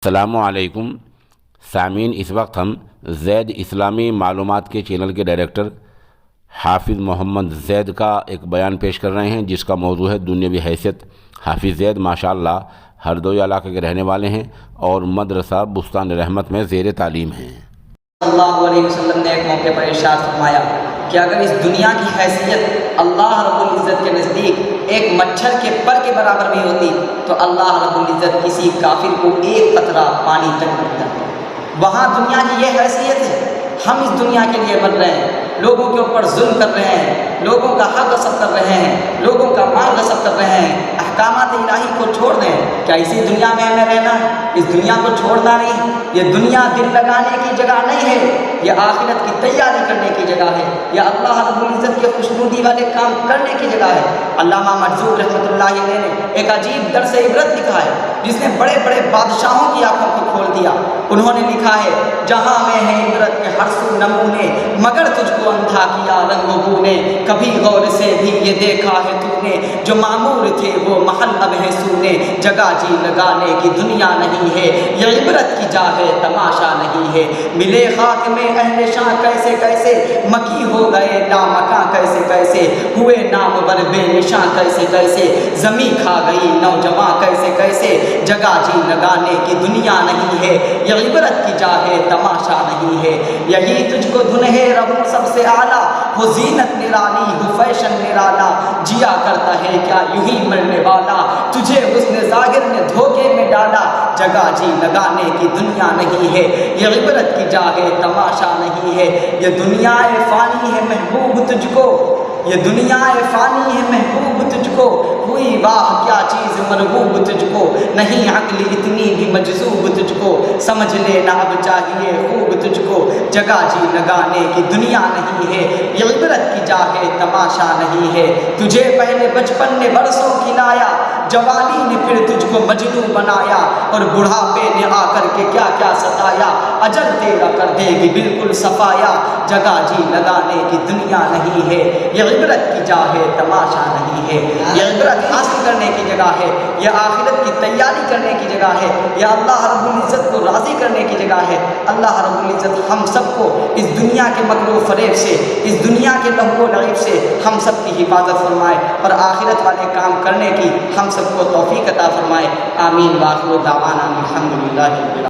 السلام علیکم سامعین، اس وقت ہم زید اسلامی معلومات کے چینل کے ڈائریکٹر حافظ محمد زید کا ایک بیان پیش کر رہے ہیں، جس کا موضوع ہے دنیاوی حیثیت۔ حافظ زید ماشاءاللہ ہردوئی علاقے کے رہنے والے ہیں اور مدرسہ بستان رحمت میں زیر تعلیم ہیں۔ صلی اللہ علیہ وسلم نے ایک موقع پر ارشاد فرمایا کہ اگر اس دنیا کی حیثیت اللہ رب العزت کے نزدیک ایک مچھر کے پر کے برابر بھی ہوتی تو اللہ رب العزت کسی کافر کو ایک قطرہ پانی تک نہ پلاتا۔ وہاں دنیا کی یہ حیثیت ہے، ہم اس دنیا کے لیے بن رہے ہیں، لوگوں کے اوپر ظلم کر رہے ہیں، لوگوں کا حق غصب کر رہے ہیں، لوگوں کا مال غصب کر رہے ہیں۔ احکامات الہی کو چھوڑ دیں، کیا اسی دنیا میں ہمیں رہنا ہے؟ اس دنیا کو چھوڑنا نہیں۔ یہ دنیا دل لگانے کی جگہ نہیں ہے، یہ آخرت کی تیاری کرنے کی جگہ ہے، یہ اللہ رب العزت کے خوشنودی والے کام کرنے کی جگہ ہے۔ علامہ مرزوق رحمۃ اللہ علیہ نے ایک عجیب درس عبرت لکھا ہے، جس نے بڑے بڑے بادشاہوں کی آنکھوں کو کھول دیا۔ انہوں نے لکھا ہے، جہاں میں ہے عبرت کے ہر سو نمونے، مگر تجھ کو اندھا کیا رنگ و بو نے۔ کبھی غور سے بھی یہ دیکھا ہے تو نے، جو معمور تھے وہ محل اب ہے سونے۔ جگہ جی لگانے کی دنیا نہیں ہے، یہ عبرت کی جا ہے تماشا نہیں ہے۔ ملے خاک میں اہل شاں کیسے کیسے، مکی ہو گئے لامکاں کیسے کیسے، ہوئے نامور بے نشاں کیسے کیسے، زمیں کھا گئی نوجواں کیسے کیسے۔ جگہ جی لگانے کی دنیا نہیں ہے، یہ عبرت کی جا ہے تماشا نہیں ہے۔ یہی تجھ کو دھن ہے رہوں سب سے اعلیٰ، ہو زینت نرالی ہو فیشن نرالا، جیا کرتا ہے کیا یوں ہی مرنے والا، تجھے حسن ظاہر نے دھوکے میں ڈالا۔ جگہ جی لگانے کی دنیا نہیں ہے، یہ عبرت کی جا ہے تماشا نہیں ہے۔ یہ دنیا فانی ہے محبوب تجھ کو، یہ دنیا فانی ہے محبوب تجھ کو، ہوئی واہ کیا چیز مرغوب تجھ کو، نہیں عقل اتنی بھی مجذوب تجھ کو، سمجھ لینا اب چاہیے خوب تجھ کو۔ جگہ جی لگانے کی دنیا نہیں ہے، یہ عبرت کی جا ہے تماشا نہیں ہے۔ تجھے پہلے بچپن نے برسوں کھلایا، جوانی نے پھر تجھ کو مجنوں بنایا، اور بڑھاپے نے آ کر کے کیا کیا ستایا، اجل تیرا کر دے گی بالکل صفایا۔ جگہ جی لگانے کی دنیا نہیں ہے، یہ عبرت کی جا ہے تماشا نہیں ہے۔ یہ عبرت حاصل کرنے کی جگہ ہے، یہ آخرت کی تیاری کرنے کی جگہ ہے، یہ اللہ رب العزت کو راضی کرنے کی جگہ ہے۔ اللہ رب العزت ہم سب کو اس دنیا کے مکر و فریب سے، اس دنیا کے لہو و لعب سے ہم سب کی حفاظت فرمائے، اور آخرت والے کام کرنے کی ہم سب کو توفیق عطا فرمائے۔ آمین۔ وآخر دعوانا الحمدللہ۔